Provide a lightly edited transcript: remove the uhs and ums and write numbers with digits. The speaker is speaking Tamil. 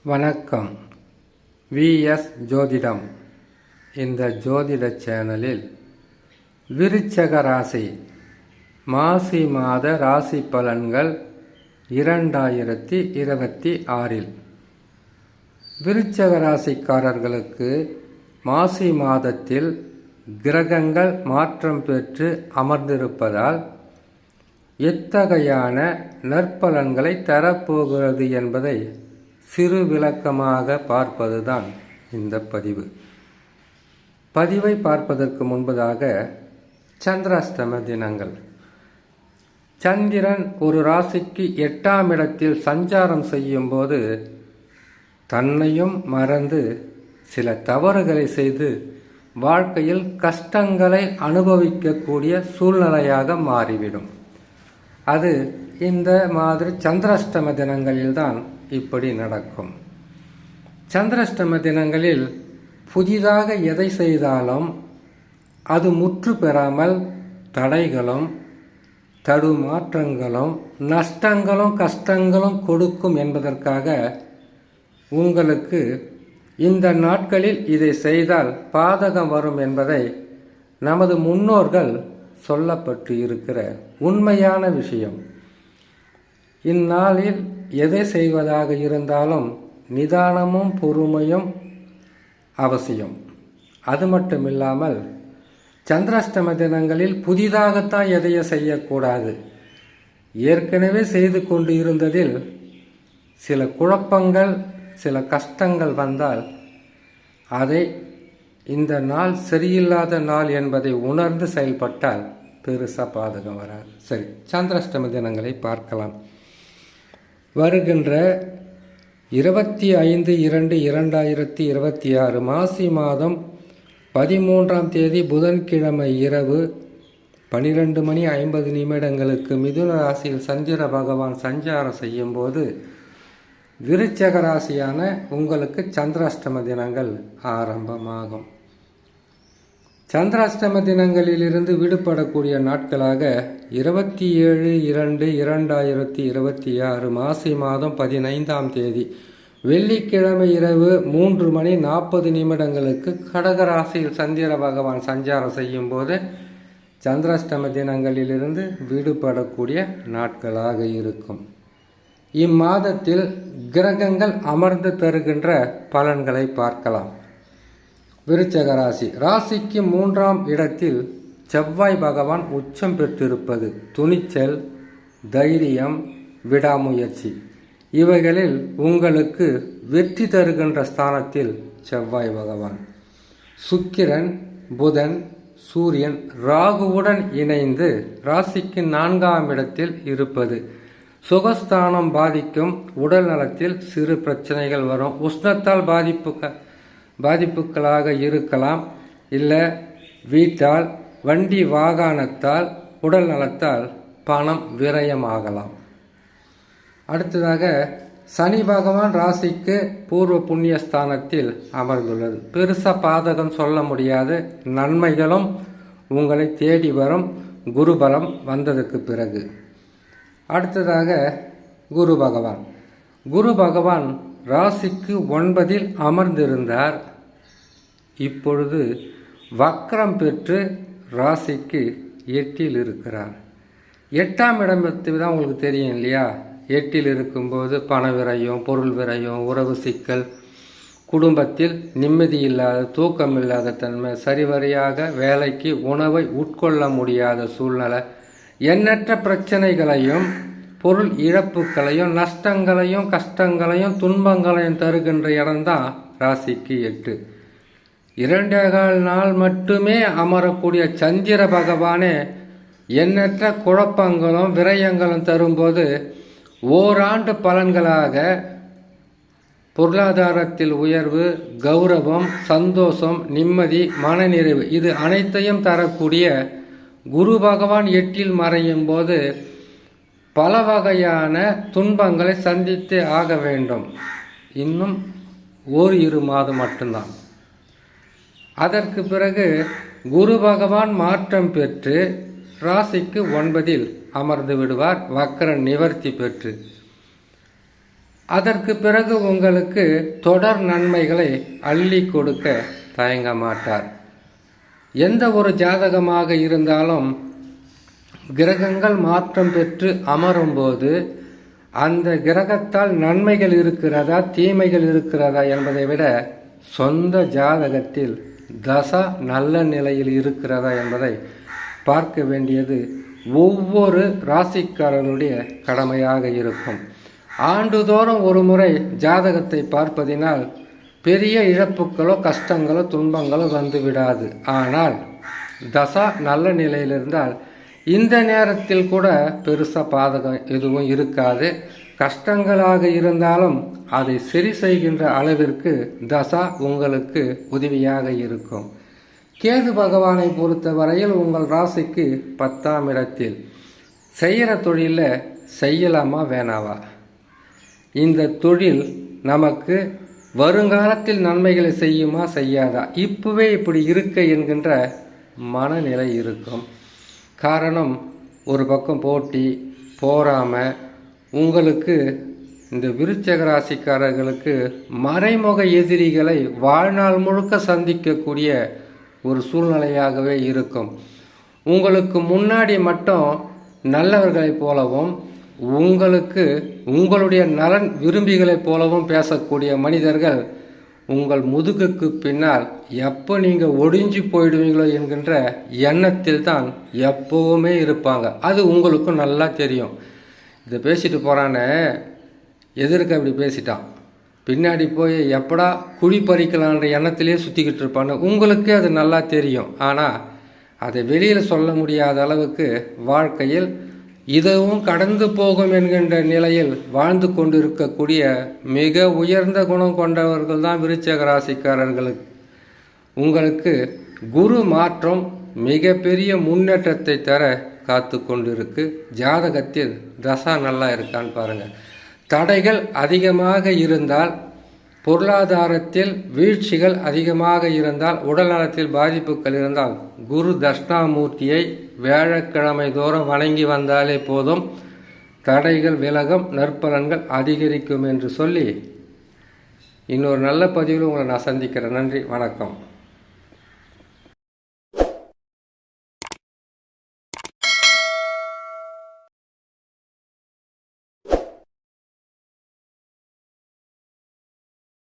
வணக்கம். விஎஸ் ஜோதிடம். இந்த ஜோதிட சேனலில் விருச்சக ராசி மாசி மாத ராசி பலன்கள் 2026 விருச்சக ராசிக்காரர்களுக்கு மாசி மாதத்தில் கிரகங்கள் மாற்றம் பெற்று அமர்ந்திருப்பதால் எத்தகையான நற்பலன்களை தரப்போகிறது என்பதை சிறு விளக்கமாக பார்ப்பதுதான் இந்த பதிவை பார்ப்பதற்கு முன்பதாக சந்திராஷ்டம தினங்கள். சந்திரன் ஒரு ராசிக்கு 8ஆம் இடத்தில் சஞ்சாரம் செய்யும் போது தன்னையும் மறந்து சில தவறுகளை செய்து வாழ்க்கையில் கஷ்டங்களை அனுபவிக்கக்கூடிய சூழ்நிலையாக மாறிவிடும். அது இந்த மாதிரி சந்திராஷ்டம தினங்களில்தான் இப்படி நடக்கும். சந்திராஷ்டம தினங்களில் புதிதாக எதை செய்தாலும் அது முற்று பெறாமல் தடைகளும் தடுமாற்றங்களும் நஷ்டங்களும் கஷ்டங்களும் கொடுக்கும் என்பதற்காக உங்களுக்கு இந்த நாட்களில் இதை செய்தால் பாதகம் வரும் என்பதை நமது முன்னோர்கள் சொல்லப்பட்டு இருக்கிற உண்மையான விஷயம். இந்நாளில் எதை செய்வதாக இருந்தாலும் நிதானமும் பொறுமையும் அவசியம். அது மட்டுமில்லாமல் சந்திராஷ்டம தினங்களில் புதிதாகத்தான் எதையும் செய்யக்கூடாது. ஏற்கனவே செய்து கொண்டு இருந்ததில் சில குழப்பங்கள் சில கஷ்டங்கள் வந்தால் அதை இந்த நாள் சரியில்லாத நாள் என்பதை உணர்ந்து செயல்பட்டால் பெருசாக பாதகம் வராது. சரி, சந்திராஷ்டம தினங்களை பார்க்கலாம். வருகின்ற 25/2/2026 மாசி மாதம் 13ஆம் தேதி புதன்கிழமை இரவு 12:50 மிதுன ராசியில் சந்திர பகவான் சஞ்சாரம் செய்யும் போது விருச்சக ராசியான உங்களுக்கு சந்திராஷ்டம தினங்கள் ஆரம்பமாகும். சந்திராஷ்டம தினங்களிலிருந்து விடுபடக்கூடிய நாட்களாக 27/2/2026 மாசி மாதம் 15ஆம் தேதி வெள்ளிக்கிழமை இரவு 3:40 கடகராசியில் சந்திர பகவான் சஞ்சாரம் செய்யும் போது சந்திராஷ்டம தினங்களிலிருந்து விடுபடக்கூடிய நாட்களாக இருக்கும். இம்மாதத்தில் கிரகங்கள் அமர்ந்து தருகின்ற பலன்களை பார்க்கலாம். விருச்சக ராசி ராசிக்கு 3ஆம் இடத்தில் செவ்வாய் பகவான் உச்சம் பெற்றிருப்பது துணிச்சல், தைரியம், விடாமுயற்சி இவைகளில் உங்களுக்கு வெற்றி தருகின்ற ஸ்தானத்தில் செவ்வாய் பகவான். சுக்கிரன், புதன், சூரியன், ராகுவுடன் இணைந்து ராசிக்கு 4ஆம் இடத்தில் இருப்பது சுகஸ்தானம் பாதிக்கும். உடல் நலத்தில் சிறு பிரச்சனைகள் வரும். உஷ்ணத்தால் பாதிப்புகளாக இருக்கலாம். இல்லை வீட்டால், வண்டி வாகனத்தால், உடல் நலத்தால் பணம் விரயமாகலாம். அடுத்ததாக சனி பகவான் ராசிக்கு பூர்வ புண்ணிய ஸ்தானத்தில் அமர்ந்துள்ளது. பெருசாக பாதகம் சொல்ல முடியாது. நன்மைகளும் உங்களை தேடி வரும் குருபலம் வந்ததுக்கு பிறகு. அடுத்ததாக குரு பகவான் ராசிக்கு 9இல் அமர்ந்திருந்தார். இப்பொழுது வக்ரம் பெற்று ராசிக்கு 8இல் இருக்கிறார். 8ஆம் இடத்தில் தான் உங்களுக்கு தெரியும் இல்லையா? 8இல் இருக்கும்போது பண விரயம், பொருள் விரயம், உறவு சிக்கல், குடும்பத்தில் நிம்மதி இல்லாத, தூக்கம் இல்லாத தன்மை, சரிவரையாக வேலைக்கு உணவை உட்கொள்ள முடியாத சூழ்நிலை, எண்ணற்ற பிரச்சனைகளையும் பொருள் இழப்புகளையும் நஷ்டங்களையும் கஷ்டங்களையும் துன்பங்களையும் தருகின்ற இடம்தான் ராசிக்கு 8. 2.25 நாள் மட்டுமே அமரக்கூடிய சந்திர பகவானே எண்ணற்ற குழப்பங்களும் விரயங்களும் தரும்போது ஓராண்டு பலன்களாக பொருளாதாரத்தில் உயர்வு, கௌரவம், சந்தோஷம், நிம்மதி, மனநிறைவு இது அனைத்தையும் தரக்கூடிய குரு பகவான் 8இல் மறையும் போது பல வகையான துன்பங்களை சந்தித்து ஆக வேண்டும். இன்னும் 1-2 மாதம் மட்டும்தான். அதற்கு பிறகு குரு பகவான் மாற்றம் பெற்று ராசிக்கு 9இல் அமர்ந்து விடுவார். வக்ர நிவர்த்தி பெற்று அதற்கு பிறகு உங்களுக்கு தொடர் நன்மைகளை அள்ளி கொடுக்க தயங்க மாட்டார். எந்த ஒரு ஜாதகமாக இருந்தாலும் கிரகங்கள் மாற்றம் பெற்று அமரும்போது அந்த கிரகத்தால் நன்மைகள் இருக்கிறதா தீமைகள் இருக்கிறதா என்பதை விட சொந்த ஜாதகத்தில் தசா நல்ல நிலையில் இருக்கிறதா என்பதை பார்க்க வேண்டியது ஒவ்வொரு ராசிக்காரனுடைய கடமையாக இருக்கும். ஆண்டுதோறும் ஒரு முறை ஜாதகத்தை பார்ப்பதினால் பெரிய இழப்புகளோ கஷ்டங்களோ துன்பங்களோ வந்து விடாது. ஆனால் தசா நல்ல நிலையில் இருந்தால் இந்த நேரத்தில் கூட பெருசாக பாதகம் எதுவும் இருக்காது. கஷ்டங்களாக இருந்தாலும் அதை சரி செய்கின்ற அளவிற்கு தசா உங்களுக்கு உதவியாக இருக்கும். கேது பகவானை பொறுத்த வரையில் உங்கள் ராசிக்கு 10ஆம் இடத்தில் செய்கிற தொழிலில் செய்யலாமா வேணாவா, இந்த தொழில் நமக்கு வருங்காலத்தில் நன்மைகளை செய்யுமா செய்யாதா, இப்போவே இப்படி இருக்க என்கின்ற மனநிலை இருக்கும். காரணம், ஒரு பக்கம் போட்டி போராமை, உங்களுக்கு இந்த விருச்சிக ராசிக்காரர்களுக்கு மறைமுக எதிரிகளை வாழ்நாள் முழுக்க சந்திக்கக்கூடிய ஒரு சூழ்நிலையாகவே இருக்கும். உங்களுக்கு முன்னாடி மட்டும் நல்லவர்களைப் போலவும் உங்களுக்கு உங்களுடைய நலன் விரும்பிகளைப் போலவும் பேசக்கூடிய மனிதர்கள் உங்கள் முதுகுக்கு பின்னால் எப்போ நீங்கள் ஒடிஞ்சு போயிடுவீங்களோ என்கின்ற எண்ணத்தில் தான் எப்போவுமே இருப்பாங்க. அது உங்களுக்கும் நல்லா தெரியும். இதை பேசிட்டு போகிறானே, எதிர்க்க அப்படி பேசிட்டான், பின்னாடி போய் எப்படா குழி பறிக்கலான்ற எண்ணத்திலே சுற்றிக்கிட்டு இருப்பான்னு உங்களுக்கு அது நல்லா தெரியும். ஆனால் அதை வெளியில் சொல்ல முடியாத அளவுக்கு வாழ்க்கையில் இதுவும் கடந்து போகும் என்கின்ற நிலையில் வாழ்ந்து கொண்டு இருக்கக்கூடிய மிக உயர்ந்த குணம் கொண்டவர்கள் தான் விருச்சிக ராசிக்காரர்களுக்கு. உங்களுக்கு குரு மாற்றம் மிகப்பெரிய முன்னேற்றத்தை தர காத்து கொண்டிருக்கு. ஜாதகத்தில் தசா நல்லா இருக்கான்னு பாருங்கள். தடைகள் அதிகமாக இருந்தால், பொருளாதாரத்தில் வீழ்ச்சிகள் அதிகமாக இருந்தால், உடல்நலத்தில் பாதிப்புகள் இருந்தால் குரு தட்சிணாமூர்த்தியை வியாழக்கிழமை தோறும் வணங்கி வந்தாலே போதும், தடைகள் விலகும், நற்பலன்கள் அதிகரிக்கும் என்று சொல்லி இன்னொரு நல்ல பதிவில் உங்களை நான் சந்திக்கிறேன். நன்றி, வணக்கம்.